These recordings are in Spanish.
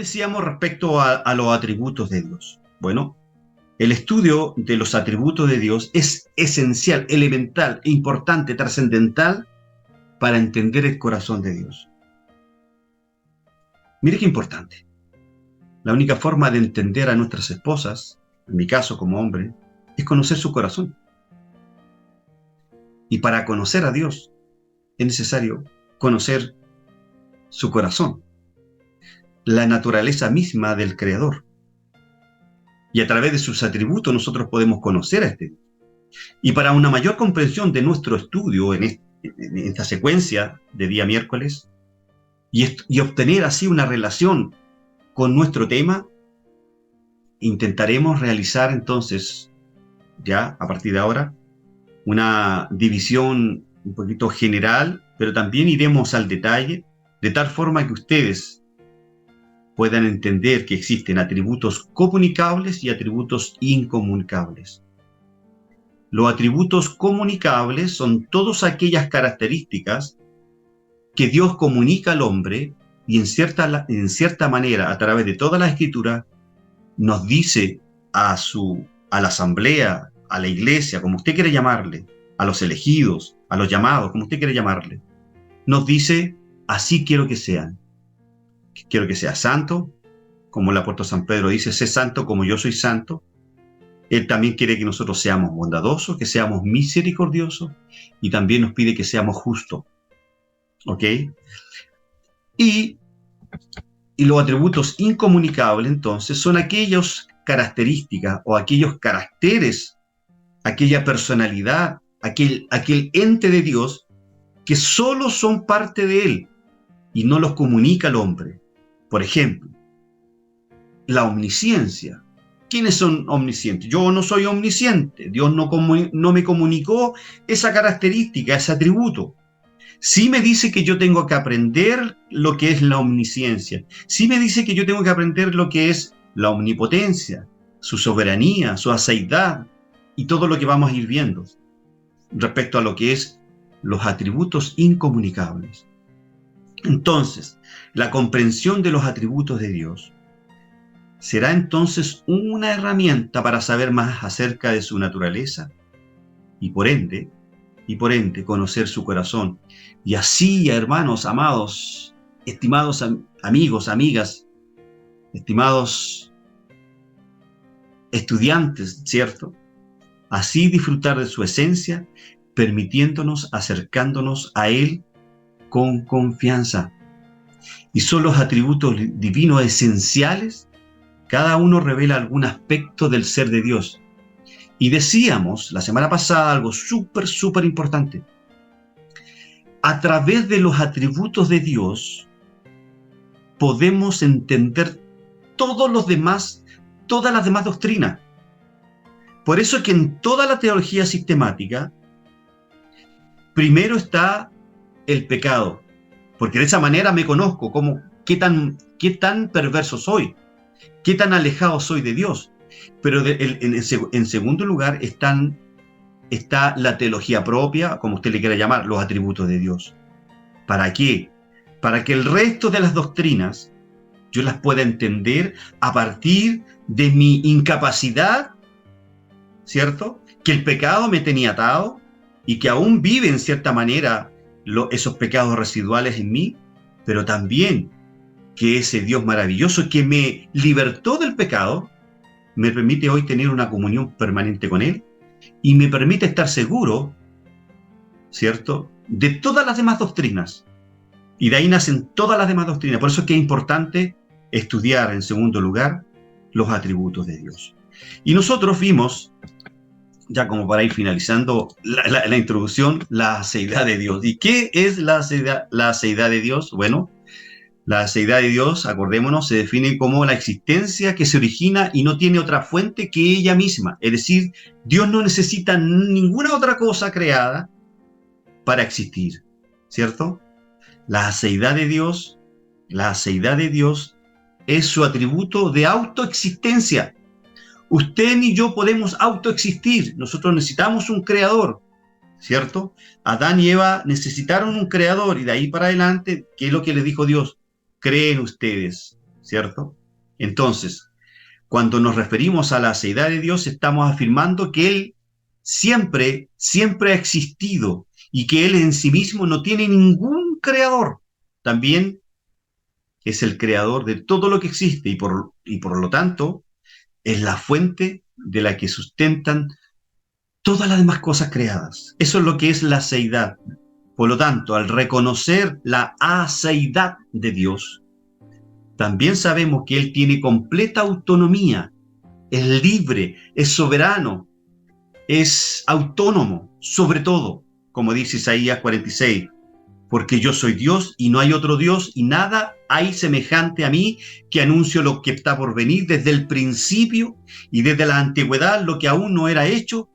decíamos respecto a los atributos de Dios? Bueno, el estudio de los atributos de Dios es esencial, elemental, importante, trascendental para entender el corazón de Dios. Mire qué importante. La única forma de entender a nuestras esposas, en mi caso como hombre, es conocer su corazón. Y para conocer a Dios es necesario conocer su corazón, la naturaleza misma del Creador. Y a través de sus atributos nosotros podemos conocer a este Dios. Y para una mayor comprensión de nuestro estudio en esta secuencia de día miércoles, y obtener así una relación con nuestro tema, intentaremos realizar entonces, ya a partir de ahora, una división un poquito general, pero también iremos al detalle, de tal forma que ustedes puedan entender que existen atributos comunicables y atributos incomunicables. Los atributos comunicables son todas aquellas características que Dios comunica al hombre y en cierta manera, a través de toda la Escritura, nos dice a la asamblea, a la iglesia, como usted quiere llamarle, a los elegidos, a los llamados, como usted quiere llamarle, nos dice, así quiero que sean. Quiero que seas santo, como el apóstol San Pedro dice, sé santo como yo soy santo. Él también quiere que nosotros seamos bondadosos, que seamos misericordiosos, y también nos pide que seamos justos. ¿Ok? Y los atributos incomunicables, entonces, son aquellas características o aquellos caracteres, aquella personalidad, aquel ente de Dios que solo son parte de Él y no los comunica al hombre. Por ejemplo, la omnisciencia. ¿Quiénes son omniscientes? Yo no soy omnisciente. Dios no me comunicó esa característica, ese atributo. Sí me dice que yo tengo que aprender lo que es la omnisciencia. Sí me dice que yo tengo que aprender lo que es la omnipotencia, su soberanía, su aseidad y todo lo que vamos a ir viendo respecto a lo que es los atributos incomunicables. Entonces, la comprensión de los atributos de Dios será entonces una herramienta para saber más acerca de su naturaleza y por ende, conocer su corazón. Y así, hermanos, amados, estimados amigos, amigas, estimados estudiantes, ¿cierto? Así disfrutar de su esencia, permitiéndonos, acercándonos a Él con confianza. Y son los atributos divinos esenciales. Cada uno revela algún aspecto del ser de Dios. Y decíamos la semana pasada algo súper importante. A través de los atributos de Dios podemos entender todas las demás doctrinas. Por eso es que en toda la teología sistemática, primero está el pecado, porque de esa manera me conozco qué tan perverso soy, qué tan alejado soy de Dios. Pero en segundo lugar está la teología propia, como usted le quiera llamar, los atributos de Dios. ¿Para qué? Para que el resto de las doctrinas yo las pueda entender a partir de mi incapacidad, ¿cierto? Que el pecado me tenía atado y que aún vive en cierta manera esos pecados residuales en mí, pero también que ese Dios maravilloso que me libertó del pecado me permite hoy tener una comunión permanente con Él y me permite estar seguro, ¿cierto?, de todas las demás doctrinas. Y de ahí nacen todas las demás doctrinas. Por eso es que es importante estudiar, en segundo lugar, los atributos de Dios. Y nosotros vimos, ya como para ir finalizando la introducción, la aseidad de Dios. ¿Y qué es la aseidad de Dios? Bueno, la aseidad de Dios, acordémonos, se define como la existencia que se origina y no tiene otra fuente que ella misma. Es decir, Dios no necesita ninguna otra cosa creada para existir, ¿cierto? La aseidad de Dios es su atributo de autoexistencia. Usted ni yo podemos autoexistir. Nosotros necesitamos un creador, ¿cierto? Adán y Eva necesitaron un creador y de ahí para adelante, ¿qué es lo que les dijo Dios? Creen ustedes, ¿cierto? Entonces, cuando nos referimos a la aceidad de Dios, estamos afirmando que Él siempre, siempre ha existido y que Él en sí mismo no tiene ningún creador. También es el creador de todo lo que existe y por lo tanto es la fuente de la que sustentan todas las demás cosas creadas. Eso es lo que es la aceidad. Por lo tanto, al reconocer la aceidad de Dios, también sabemos que Él tiene completa autonomía, es libre, es soberano, es autónomo, sobre todo, como dice Isaías 46, porque yo soy Dios y no hay otro Dios y nada hay semejante a mí, que anuncio lo que está por venir desde el principio y desde la antigüedad, lo que aún no era hecho.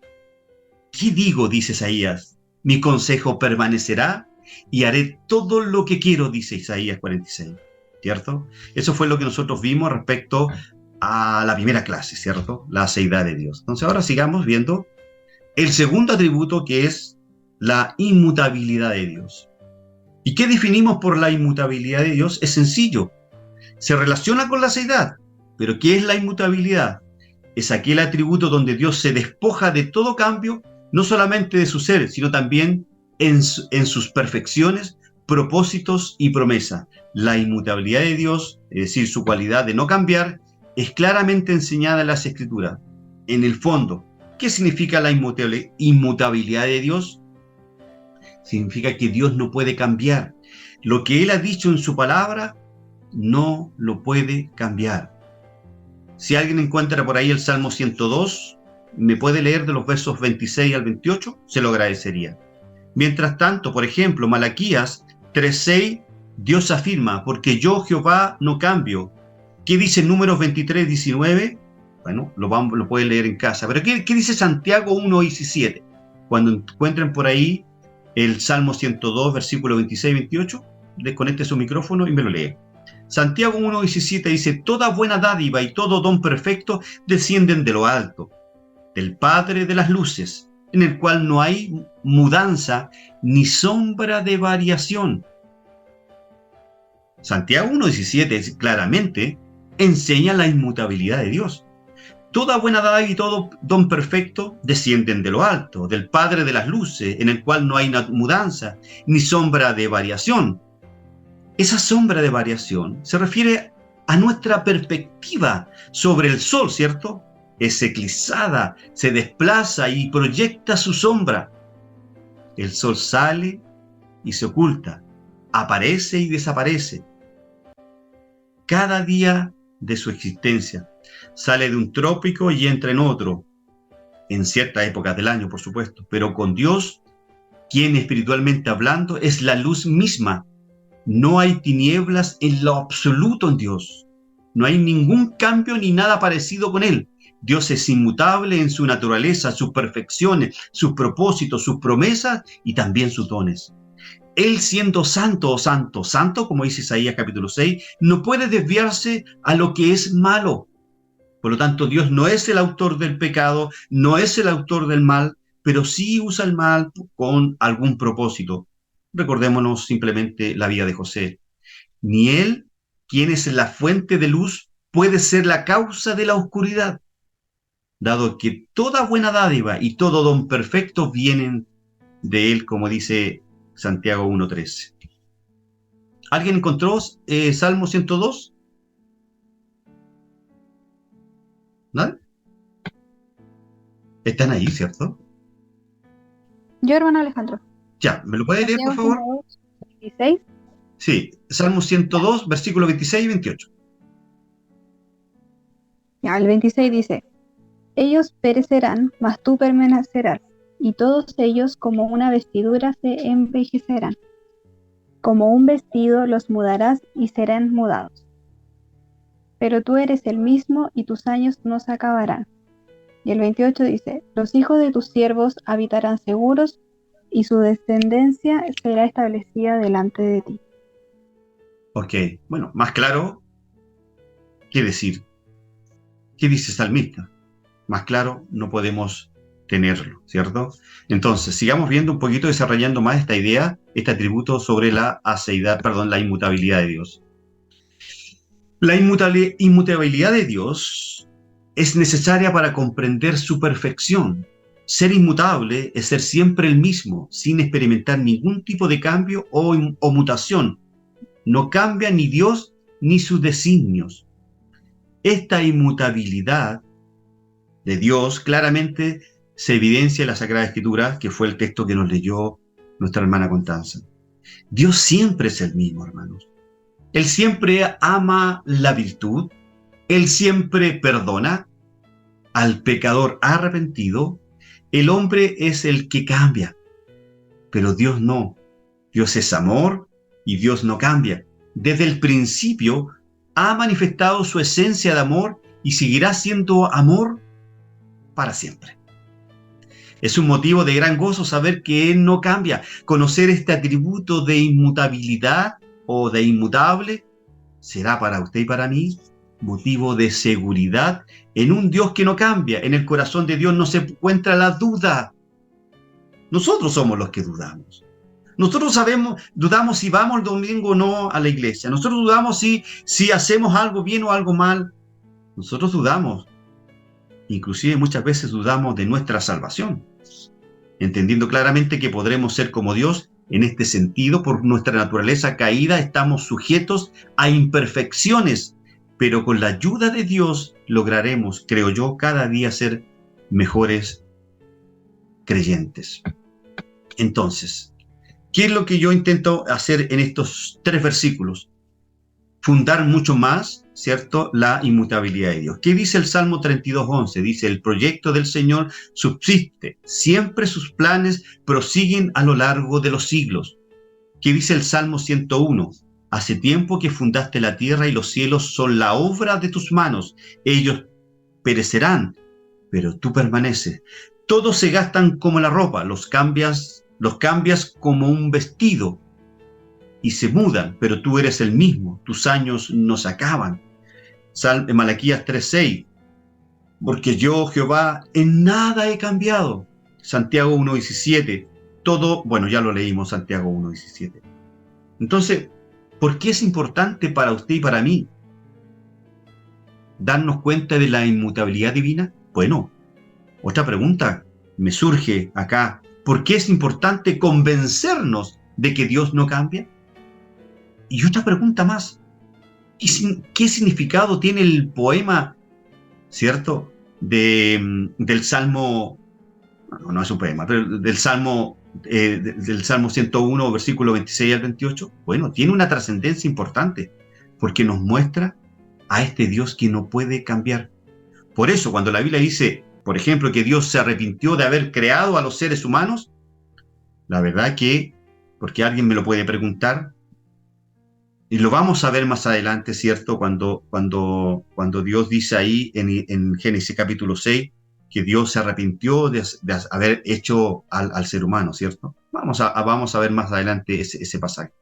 ¿Qué digo? Dice Isaías. Mi consejo permanecerá y haré todo lo que quiero, dice Isaías 46. ¿Cierto? Eso fue lo que nosotros vimos respecto a la primera clase, ¿cierto? La aceidad de Dios. Entonces ahora sigamos viendo el segundo atributo, que es la inmutabilidad de Dios. ¿Y qué definimos por la inmutabilidad de Dios? Es sencillo. Se relaciona con la aceidad. Pero ¿qué es la inmutabilidad? Es aquel atributo donde Dios se despoja de todo cambio, no solamente de su ser, sino también en sus perfecciones, propósitos y promesas. La inmutabilidad de Dios, es decir, su cualidad de no cambiar, es claramente enseñada en las Escrituras. En el fondo, ¿qué significa la inmutabilidad de Dios? Significa que Dios no puede cambiar. Lo que Él ha dicho en su palabra, no lo puede cambiar. Si alguien encuentra por ahí el Salmo 102, me puede leer de los versos 26 al 28, se lo agradecería. Mientras tanto, por ejemplo, Malaquías 3:6, Dios afirma, porque yo Jehová no cambio. ¿Qué dice Números 23:19? Bueno, lo pueden leer en casa. Pero ¿qué dice Santiago 1:17? Cuando encuentren por ahí el Salmo 102, versículo 26 y 28, desconecte su micrófono y me lo lee. Santiago 1:17 dice, toda buena dádiva y todo don perfecto descienden de lo alto, del Padre de las luces, en el cual no hay mudanza ni sombra de variación. Santiago 1:17 claramente enseña la inmutabilidad de Dios. Toda buena dádiva y todo don perfecto descienden de lo alto, del Padre de las luces, en el cual no hay mudanza ni sombra de variación. Esa sombra de variación se refiere a nuestra perspectiva sobre el sol, ¿cierto? Es eclipsada, se desplaza y proyecta su sombra. El sol sale y se oculta, aparece y desaparece. Cada día de su existencia sale de un trópico y entra en otro, en ciertas épocas del año, por supuesto, pero con Dios, quien espiritualmente hablando es la luz misma. No hay tinieblas en lo absoluto en Dios. No hay ningún cambio ni nada parecido con Él. Dios es inmutable en su naturaleza, sus perfecciones, sus propósitos, sus promesas y también sus dones. Él siendo santo o santo, santo, como dice Isaías capítulo 6, no puede desviarse a lo que es malo. Por lo tanto, Dios no es el autor del pecado, no es el autor del mal, pero sí usa el mal con algún propósito. Recordémonos simplemente la vida de José. Ni él, quien es la fuente de luz, puede ser la causa de la oscuridad, dado que toda buena dádiva y todo don perfecto vienen de él, como dice Santiago 1:13. ¿Alguien encontró Salmo 102? ¿Nadie? Están ahí, ¿cierto? Yo, hermano Alejandro. Ya, ¿me lo puede leer, por favor? 26. Sí, Salmo 102, versículos 26 y 28. Ya, el 26 dice, ellos perecerán, mas tú permanecerás, y todos ellos como una vestidura se envejecerán. Como un vestido los mudarás y serán mudados. Pero tú eres el mismo y tus años no se acabarán. Y el 28 dice, los hijos de tus siervos habitarán seguros y su descendencia será establecida delante de ti. Ok, bueno, más claro, ¿qué decir? ¿Qué dice el salmista? Más claro no podemos tenerlo, ¿cierto? Entonces, sigamos viendo un poquito, desarrollando más esta idea, este atributo sobre la aceidad, perdón, la inmutabilidad de Dios. La inmutabilidad de Dios es necesaria para comprender su perfección. Ser inmutable es ser siempre el mismo, sin experimentar ningún tipo de cambio o mutación. No cambia ni Dios ni sus designios. Esta inmutabilidad de Dios claramente se evidencia en la Sagrada Escritura, que fue el texto que nos leyó nuestra hermana Constanza. Dios siempre es el mismo, hermanos. Él siempre ama la virtud, Él siempre perdona al pecador arrepentido. El hombre es el que cambia, pero Dios no. Dios es amor y Dios no cambia. Desde el principio ha manifestado su esencia de amor y seguirá siendo amor para siempre. Es un motivo de gran gozo saber que Él no cambia. Conocer este atributo de inmutabilidad o de inmutable será para usted y para mí motivo de seguridad en un Dios que no cambia. En el corazón de Dios no se encuentra la duda. Nosotros somos los que dudamos. Nosotros dudamos si vamos el domingo o no a la iglesia. Nosotros dudamos si hacemos algo bien o algo mal. Nosotros dudamos. Inclusive muchas veces dudamos de nuestra salvación, entendiendo claramente que podremos ser como Dios. En este sentido, por nuestra naturaleza caída, estamos sujetos a imperfecciones, pero con la ayuda de Dios lograremos, creo yo, cada día ser mejores creyentes. Entonces, ¿qué es lo que yo intento hacer en estos 3 versículos? Fundar mucho más, ¿cierto?, la inmutabilidad de Dios. ¿Qué dice el Salmo 32:11? Dice: el proyecto del Señor subsiste, siempre sus planes prosiguen a lo largo de los siglos. ¿Qué dice el Salmo 101? Hace tiempo que fundaste la tierra y los cielos son la obra de tus manos. Ellos perecerán, pero tú permaneces. Todos se gastan como la ropa, los cambias como un vestido y se mudan, pero tú eres el mismo, tus años no se acaban. Malaquías 3:6, porque yo, Jehová, en nada he cambiado. Santiago 1:17, todo, bueno, ya lo leímos, Santiago 1:17. Entonces, ¿por qué es importante para usted y para mí darnos cuenta de la inmutabilidad divina? Bueno, otra pregunta me surge acá. ¿Por qué es importante convencernos de que Dios no cambia? Y otra pregunta más. ¿Qué significado tiene el poema, ¿cierto?, del Salmo, no es un poema, pero del Salmo 101, versículo 26 al 28? Bueno, tiene una trascendencia importante, porque nos muestra a este Dios que no puede cambiar. Por eso, cuando la Biblia dice, por ejemplo, que Dios se arrepintió de haber creado a los seres humanos, la verdad que, porque alguien me lo puede preguntar, y lo vamos a ver más adelante, ¿cierto? Cuando Dios dice ahí en Génesis capítulo 6, que Dios se arrepintió de haber hecho al ser humano, ¿cierto? Vamos a ver más adelante ese pasaje.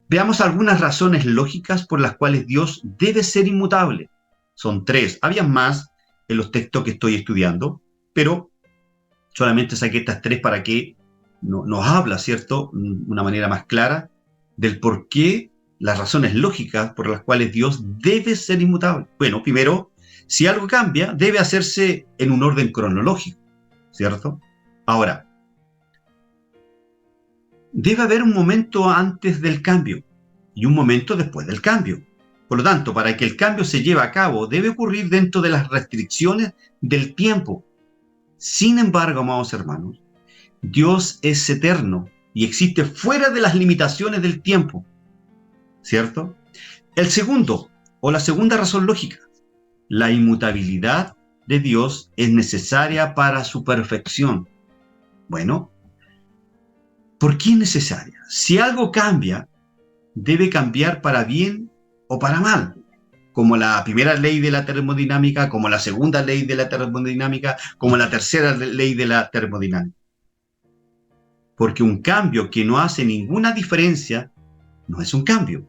Veamos algunas razones lógicas por las cuales Dios debe ser inmutable. Son 3. Había más en los textos que estoy estudiando, pero solamente saqué estas 3 para que nos habla, ¿cierto?, de una manera más clara del por qué, las razones lógicas por las cuales Dios debe ser inmutable. Bueno, primero, si algo cambia, debe hacerse en un orden cronológico, ¿cierto? Ahora, debe haber un momento antes del cambio y un momento después del cambio. Por lo tanto, para que el cambio se lleve a cabo, debe ocurrir dentro de las restricciones del tiempo. Sin embargo, amados hermanos, Dios es eterno y existe fuera de las limitaciones del tiempo, ¿cierto? La segunda razón lógica, la inmutabilidad de Dios es necesaria para su perfección. Bueno, ¿por qué es necesaria? Si algo cambia, debe cambiar para bien o para mal, como la primera ley de la termodinámica, como la segunda ley de la termodinámica, como la tercera ley de la termodinámica. Porque un cambio que no hace ninguna diferencia no es un cambio.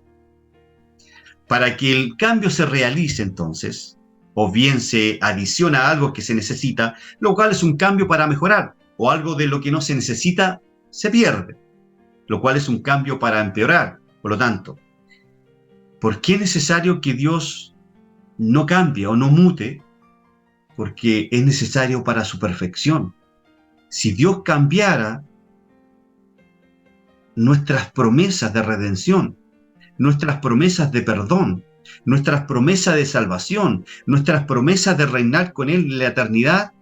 Para que el cambio se realice, entonces, o bien se adiciona algo que se necesita, lo cual es un cambio para mejorar, o algo de lo que no se necesita se pierde, lo cual es un cambio para empeorar. Por lo tanto, ¿Por qué es necesario que Dios no cambie o no mute? Porque es necesario para su perfección. Si Dios cambiara, nuestras promesas de redención, nuestras promesas de perdón, nuestras promesas de salvación, nuestras promesas de reinar con Él en la eternidad,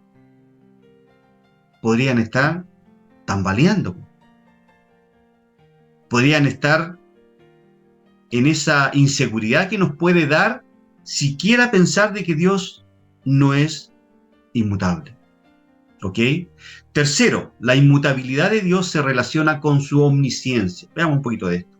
podrían estar tambaleando. Podrían estar en esa inseguridad que nos puede dar siquiera pensar de que Dios no es inmutable. ¿Ok? Tercero, la inmutabilidad de Dios se relaciona con su omnisciencia. Veamos un poquito de esto.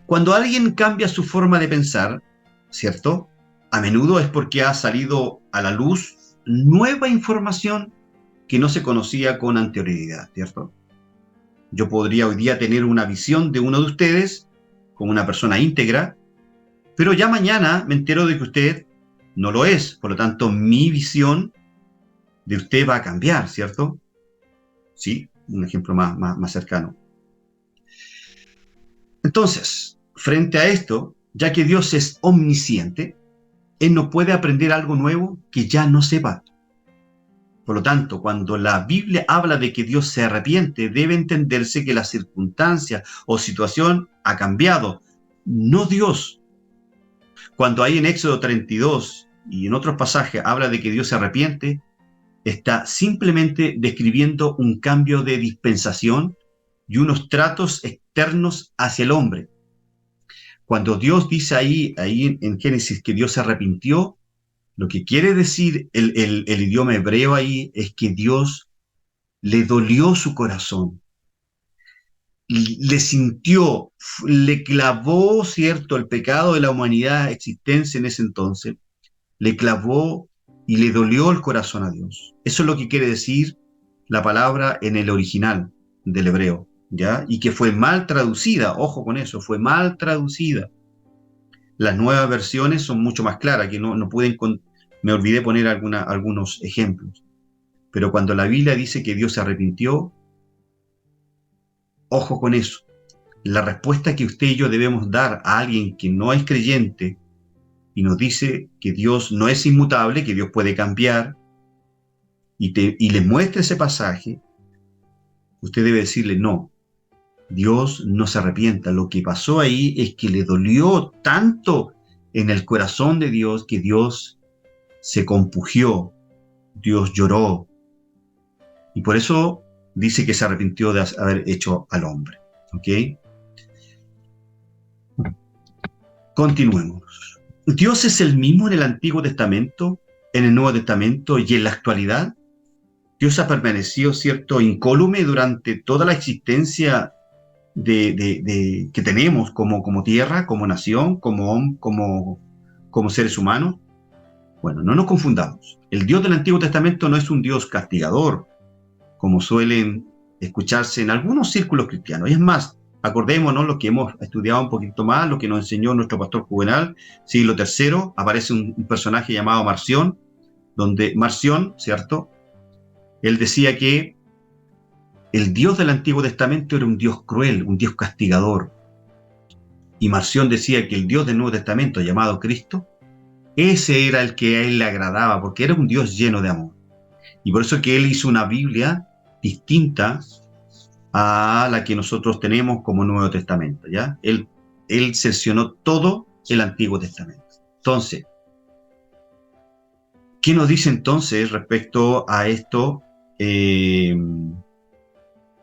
Cuando alguien cambia su forma de pensar, ¿cierto? A menudo es porque ha salido a la luz nueva información que no se conocía con anterioridad, ¿cierto? Yo podría hoy día tener una visión de uno de ustedes como una persona íntegra, pero ya mañana me entero de que usted no lo es. Por lo tanto, mi visión de usted va a cambiar, ¿cierto? Sí, un ejemplo más cercano. Entonces, frente a esto, ya que Dios es omnisciente, Él no puede aprender algo nuevo que ya no sepa. Por lo tanto, cuando la Biblia habla de que Dios se arrepiente, debe entenderse que la circunstancia o situación ha cambiado, no Dios. Cuando ahí en Éxodo 32 y en otros pasajes habla de que Dios se arrepiente, está simplemente describiendo un cambio de dispensación y unos tratos externos hacia el hombre. Cuando Dios dice ahí en Génesis que Dios se arrepintió, lo que quiere decir el idioma hebreo ahí es que Dios le dolió su corazón, le sintió, le clavó, ¿cierto?, el pecado de la humanidad existencia en ese entonces, le clavó y le dolió el corazón a Dios. Eso es lo que quiere decir la palabra en el original del hebreo, ¿ya? Y que fue mal traducida, ojo con eso, fue mal traducida. Las nuevas versiones son mucho más claras, que no pueden, me olvidé poner algunos ejemplos. Pero cuando la Biblia dice que Dios se arrepintió, ojo con eso. La respuesta que usted y yo debemos dar a alguien que no es creyente y nos dice que Dios no es inmutable, que Dios puede cambiar, y le muestra ese pasaje, usted debe decirle no. Dios no se arrepienta. Lo que pasó ahí es que le dolió tanto en el corazón de Dios que Dios se compugió, Dios lloró. Y por eso dice que se arrepintió de haber hecho al hombre. ¿Ok? Continuemos. ¿Dios es el mismo en el Antiguo Testamento, en el Nuevo Testamento y en la actualidad? Dios ha permanecido, ¿cierto?, incólume durante toda la existencia que tenemos como tierra, como nación, como seres humanos. Bueno, no nos confundamos. El Dios del Antiguo Testamento no es un Dios castigador, como suelen escucharse en algunos círculos cristianos. Y es más, acordémonos lo que hemos estudiado un poquito más, lo que nos enseñó nuestro pastor Juvenal, siglo III, aparece un personaje llamado Marción, donde Marción, ¿cierto?, él decía que el Dios del Antiguo Testamento era un Dios cruel, un Dios castigador. Y Marción decía que el Dios del Nuevo Testamento, llamado Cristo, ese era el que a él le agradaba, porque era un Dios lleno de amor. Y por eso que él hizo una Biblia distinta a la que nosotros tenemos como Nuevo Testamento, ¿ya? Él seccionó todo el Antiguo Testamento. Entonces, ¿qué nos dice entonces respecto a esto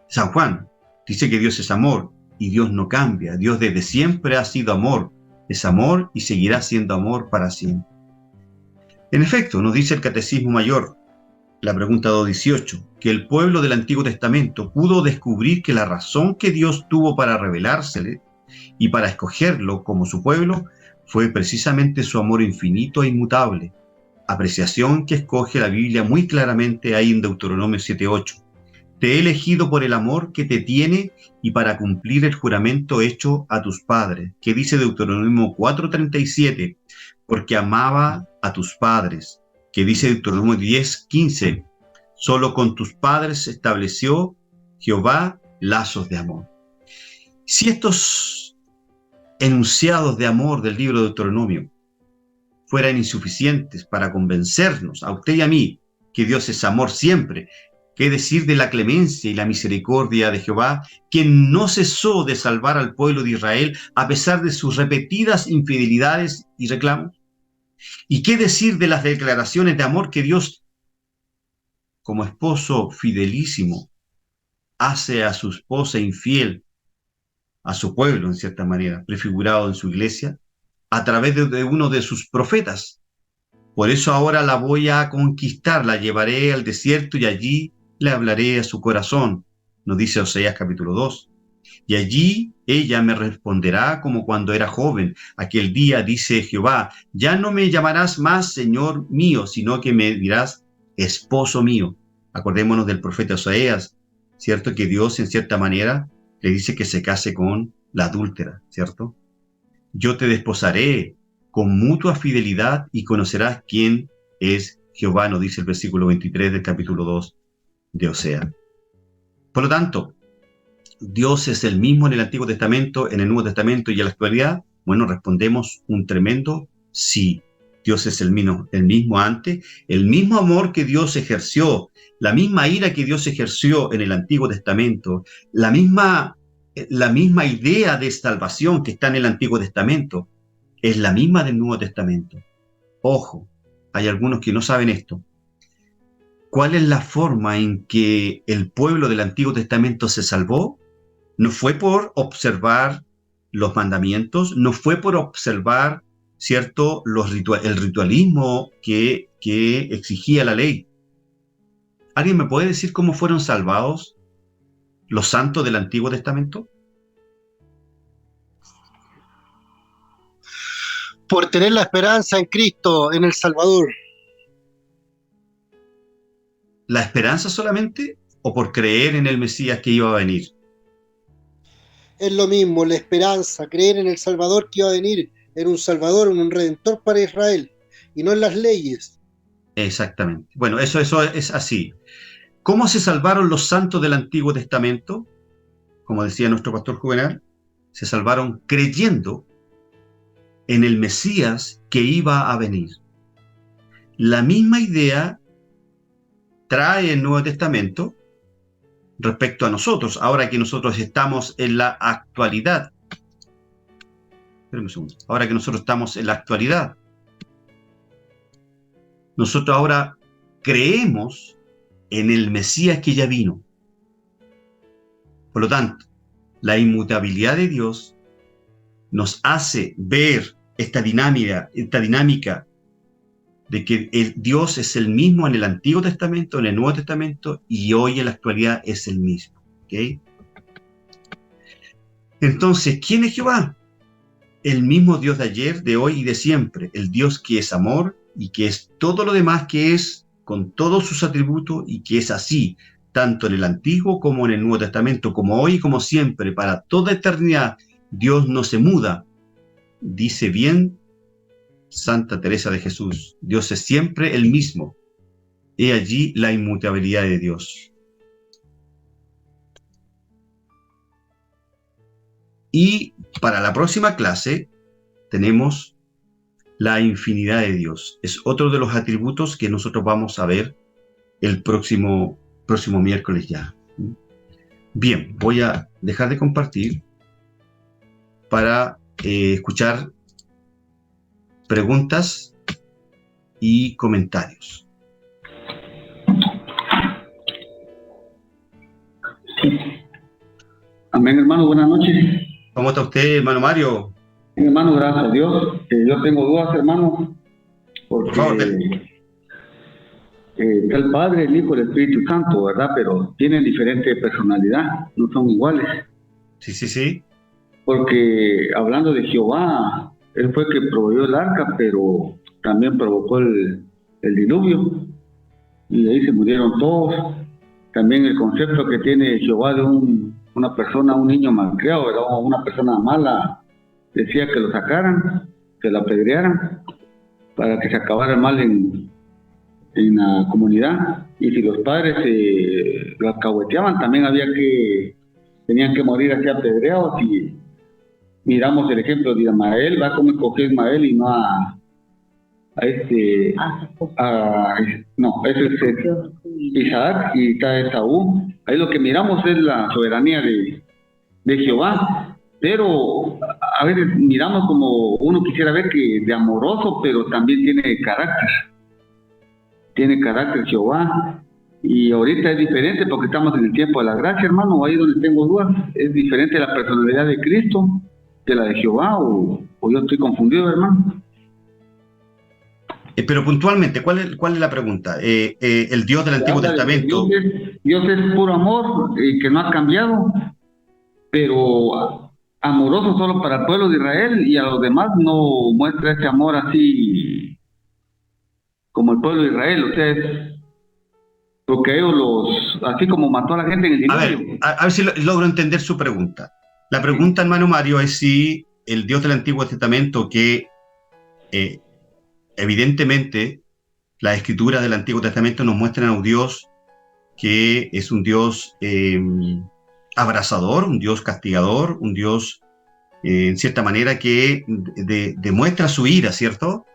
San Juan? Dice que Dios es amor y Dios no cambia. Dios desde siempre ha sido amor, es amor y seguirá siendo amor para siempre. En efecto, nos dice el Catecismo Mayor, la pregunta 218, que el pueblo del Antiguo Testamento pudo descubrir que la razón que Dios tuvo para revelársele y para escogerlo como su pueblo fue precisamente su amor infinito e inmutable, apreciación que escoge la Biblia muy claramente ahí en Deuteronomio 7:8. Te he elegido por el amor que te tiene y para cumplir el juramento hecho a tus padres, que dice Deuteronomio 4:37, porque amaba a tus padres, que dice Deuteronomio 10:15, solo con tus padres estableció Jehová lazos de amor. Si estos enunciados de amor del libro de Deuteronomio fueran insuficientes para convencernos, a usted y a mí, que Dios es amor siempre, ¿qué decir de la clemencia y la misericordia de Jehová, quien no cesó de salvar al pueblo de Israel a pesar de sus repetidas infidelidades y reclamos? ¿Y qué decir de las declaraciones de amor que Dios, como esposo fidelísimo, hace a su esposa infiel, a su pueblo en cierta manera, prefigurado en su iglesia, a través de uno de sus profetas? Por eso ahora la voy a conquistar, la llevaré al desierto y allí le hablaré a su corazón, nos dice Oseas capítulo 2. Y allí ella me responderá como cuando era joven. Aquel día, dice Jehová, ya no me llamarás más Señor mío, sino que me dirás esposo mío. Acordémonos del profeta Oseas, ¿cierto? Que Dios en cierta manera le dice que se case con la adúltera, ¿cierto? Yo te desposaré con mutua fidelidad y conocerás quién es Jehová, nos dice el versículo 23 del capítulo 2 de Oseas. Por lo tanto, Dios es el mismo en el Antiguo Testamento, en el Nuevo Testamento y en la actualidad. Bueno, respondemos un tremendo sí. Dios es el mismo antes, el mismo amor que Dios ejerció, la misma ira que Dios ejerció en el Antiguo Testamento, la misma idea de salvación que está en el Antiguo Testamento, es la misma del Nuevo Testamento. Ojo, hay algunos que no saben esto. ¿Cuál es la forma en que el pueblo del Antiguo Testamento se salvó? No fue por observar los mandamientos, no fue por observar, ¿cierto?, el ritualismo que exigía la ley. ¿Alguien me puede decir cómo fueron salvados los santos del Antiguo Testamento? Por tener la esperanza en Cristo, en el Salvador. ¿La esperanza solamente o por creer en el Mesías que iba a venir? Es lo mismo, la esperanza, creer en el Salvador que iba a venir, en un Salvador, en un Redentor para Israel, y no en las leyes. Exactamente. Bueno, eso es así. ¿Cómo se salvaron los santos del Antiguo Testamento? Como decía nuestro pastor Juvenal, se salvaron creyendo en el Mesías que iba a venir. La misma idea trae el Nuevo Testamento respecto a nosotros, ahora que nosotros estamos en la actualidad. Espérame un segundo. Ahora que nosotros estamos en la actualidad, nosotros ahora creemos en el Mesías que ya vino. Por lo tanto, la inmutabilidad de Dios nos hace ver esta dinámica de que Dios es el mismo en el Antiguo Testamento, en el Nuevo Testamento, y hoy en la actualidad es el mismo. ¿Okay? Entonces, ¿quién es Jehová? El mismo Dios de ayer, de hoy y de siempre, el Dios que es amor y que es todo lo demás que es, con todos sus atributos, y que es así, tanto en el Antiguo como en el Nuevo Testamento, como hoy y como siempre, para toda eternidad. Dios no se muda. Dice bien Santa Teresa de Jesús, Dios es siempre el mismo. He allí la inmutabilidad de Dios. Y para la próxima clase tenemos la infinidad de Dios. Es otro de los atributos que nosotros vamos a ver el próximo miércoles ya. Bien, voy a dejar de compartir para escuchar preguntas y comentarios. Amén, hermano, buenas noches. ¿Cómo está usted, hermano Mario? Hermano, gracias a Dios. Yo tengo dudas, hermano, porque Por favor, está el Padre, el Hijo, el Espíritu Santo, ¿verdad? Pero tienen diferente personalidad, no son iguales. Sí. Porque hablando de Jehová, Él fue el que proveyó el arca, pero también provocó el diluvio. Y ahí se murieron todos. También el concepto que tiene Jehová de una persona, un niño malcriado, ¿verdad? O una persona mala, decía que lo sacaran, que lo apedrearan, para que se acabara el mal en la comunidad. Y si los padres lo alcahueteaban, también tenían que morir así apedreados. miramos el ejemplo de Ismael, va como escogió Ismael y no no, ese es Isaac y está Esaú. Ahí lo que miramos es la soberanía de Jehová, pero a veces miramos como uno quisiera ver que de amoroso, pero también tiene carácter Jehová. Y ahorita es diferente porque estamos en el tiempo de la gracia, hermano. Ahí donde tengo dudas, es diferente la personalidad de Cristo de la de Jehová, o yo estoy confundido, hermano. Pero puntualmente, ¿cuál es la pregunta? El Dios del Antiguo Testamento. Dios es puro amor, que no ha cambiado, pero amoroso solo para el pueblo de Israel, y a los demás no muestra ese amor así como el pueblo de Israel. O sea, porque ellos así como mató a la gente en el diluvio. A ver si logro entender su pregunta. La pregunta, hermano Mario, es si el Dios del Antiguo Testamento, que evidentemente las escrituras del Antiguo Testamento nos muestran a un Dios que es un Dios abrazador, un Dios castigador, un Dios en cierta manera que demuestra su ira, ¿cierto?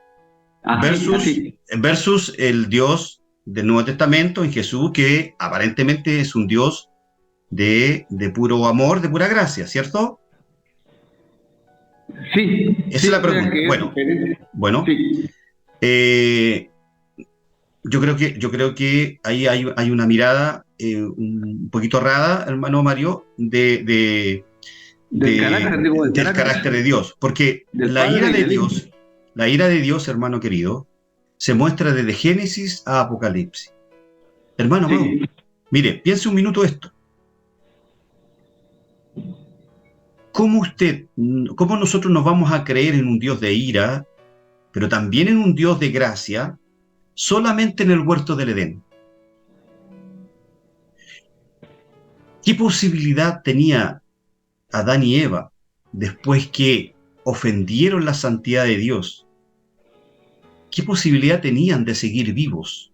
Versus el Dios del Nuevo Testamento en Jesús, que aparentemente es un Dios de puro amor, de pura gracia, ¿cierto? Sí. Esa es la pregunta. Bueno. Sí. Yo creo que ahí hay una mirada un poquito errada, hermano Mario, del carácter de Dios, porque la ira de Dios, hermano querido, se muestra desde Génesis a Apocalipsis. Hermano, mire, piense un minuto esto. ¿Cómo nosotros nos vamos a creer en un Dios de ira, pero también en un Dios de gracia, solamente en el huerto del Edén? ¿Qué posibilidad tenía Adán y Eva después que ofendieron la santidad de Dios? ¿Qué posibilidad tenían de seguir vivos?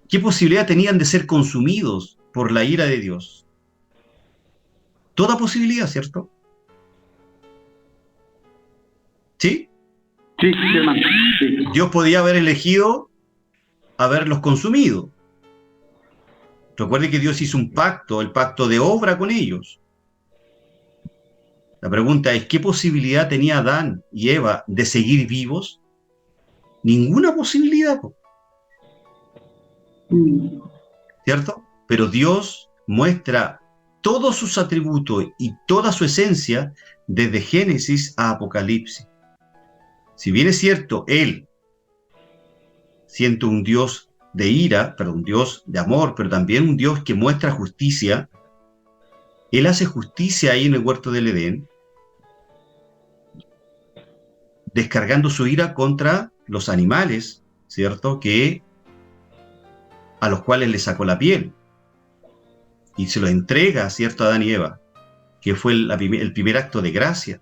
¿Qué posibilidad tenían de ser consumidos por la ira de Dios? Toda posibilidad, ¿cierto? ¿Sí? Sí, hermano. Sí. Dios podía haber elegido haberlos consumido. Recuerde que Dios hizo un pacto, el pacto de obra con ellos. La pregunta es, ¿qué posibilidad tenía Adán y Eva de seguir vivos? Ninguna posibilidad, ¿cierto? Pero Dios muestra todos sus atributos y toda su esencia desde Génesis a Apocalipsis. Si bien es cierto, Él, siendo un Dios de ira, pero un Dios de amor, pero también un Dios que muestra justicia, Él hace justicia ahí en el huerto del Edén, descargando su ira contra los animales, ¿cierto? A los cuales le sacó la piel y se lo entrega, ¿cierto?, a Adán y Eva, que fue el primer acto de gracia.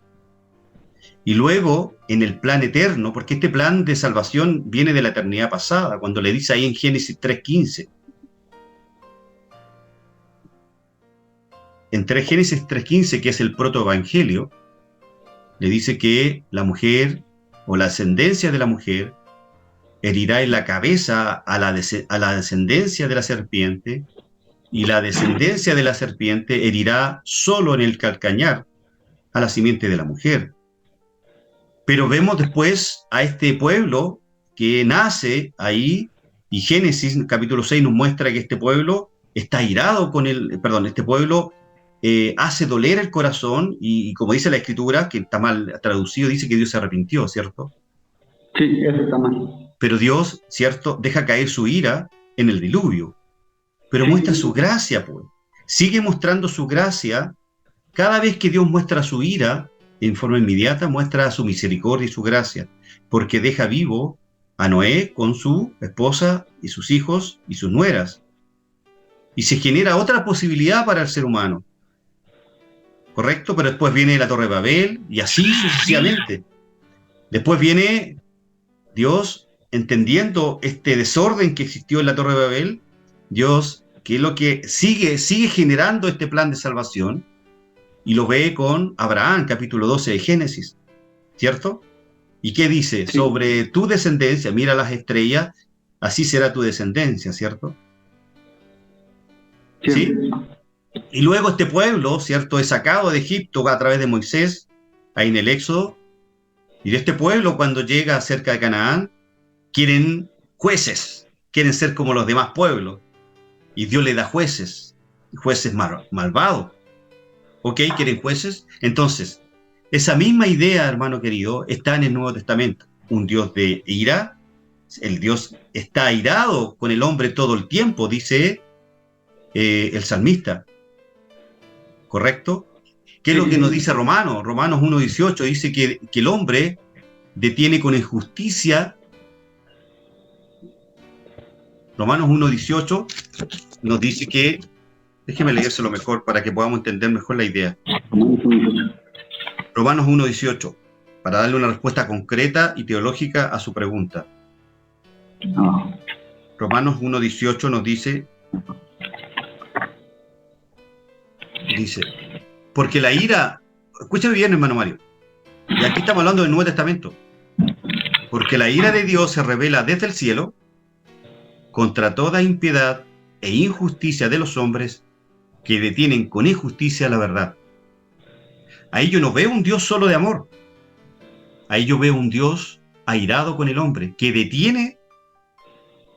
Y luego, en el plan eterno, porque este plan de salvación viene de la eternidad pasada, cuando le dice ahí en Génesis 3:15. Entre Génesis 3:15, que es el protoevangelio, le dice que la mujer, o la descendencia de la mujer, herirá en la cabeza a la descendencia de la serpiente, y la descendencia de la serpiente herirá solo en el calcañar a la simiente de la mujer. Pero vemos después a este pueblo que nace ahí, y Génesis capítulo 6 nos muestra que este pueblo está irado con este pueblo hace doler el corazón, y como dice la Escritura, que está mal traducido, dice que Dios se arrepintió, ¿cierto? Sí, eso está mal. Pero Dios, ¿cierto?, deja caer su ira en el diluvio, pero muestra su gracia, pues. Sigue mostrando su gracia. Cada vez que Dios muestra su ira, en forma inmediata muestra su misericordia y su gracia, porque deja vivo a Noé con su esposa y sus hijos y sus nueras. Y se genera otra posibilidad para el ser humano. ¿Correcto? Pero después viene la Torre de Babel, y así sucesivamente. Después viene Dios, entendiendo este desorden que existió en la Torre de Babel, Dios, que es lo que sigue generando este plan de salvación, y lo ve con Abraham, capítulo 12 de Génesis, ¿cierto? ¿Y qué dice? Sí. Sobre tu descendencia, mira las estrellas, así será tu descendencia, ¿cierto? ¿Sí? Y luego este pueblo, ¿cierto?, es sacado de Egipto a través de Moisés, ahí en el Éxodo, y de este pueblo cuando llega cerca de Canaán, quieren jueces, quieren ser como los demás pueblos, y Dios le da jueces, jueces malvados, ¿ok? ¿Quieren jueces? Entonces, esa misma idea, hermano querido, está en el Nuevo Testamento, un Dios de ira, el Dios está airado con el hombre todo el tiempo, dice el salmista, ¿correcto? ¿Qué es lo que nos dice Romanos? Romanos 1.18 dice que el hombre detiene con injusticia. Romanos 1.18 nos dice que, déjeme leérselo mejor para que podamos entender mejor la idea. Romanos 1.18, para darle una respuesta concreta y teológica a su pregunta. Romanos 1.18 nos dice, porque la ira, escúchame bien, hermano Mario, y aquí estamos hablando del Nuevo Testamento, porque la ira de Dios se revela desde el cielo contra toda impiedad e injusticia de los hombres que detienen con injusticia la verdad. Ahí yo no veo un Dios solo de amor, ahí yo veo un Dios airado con el hombre, que detiene,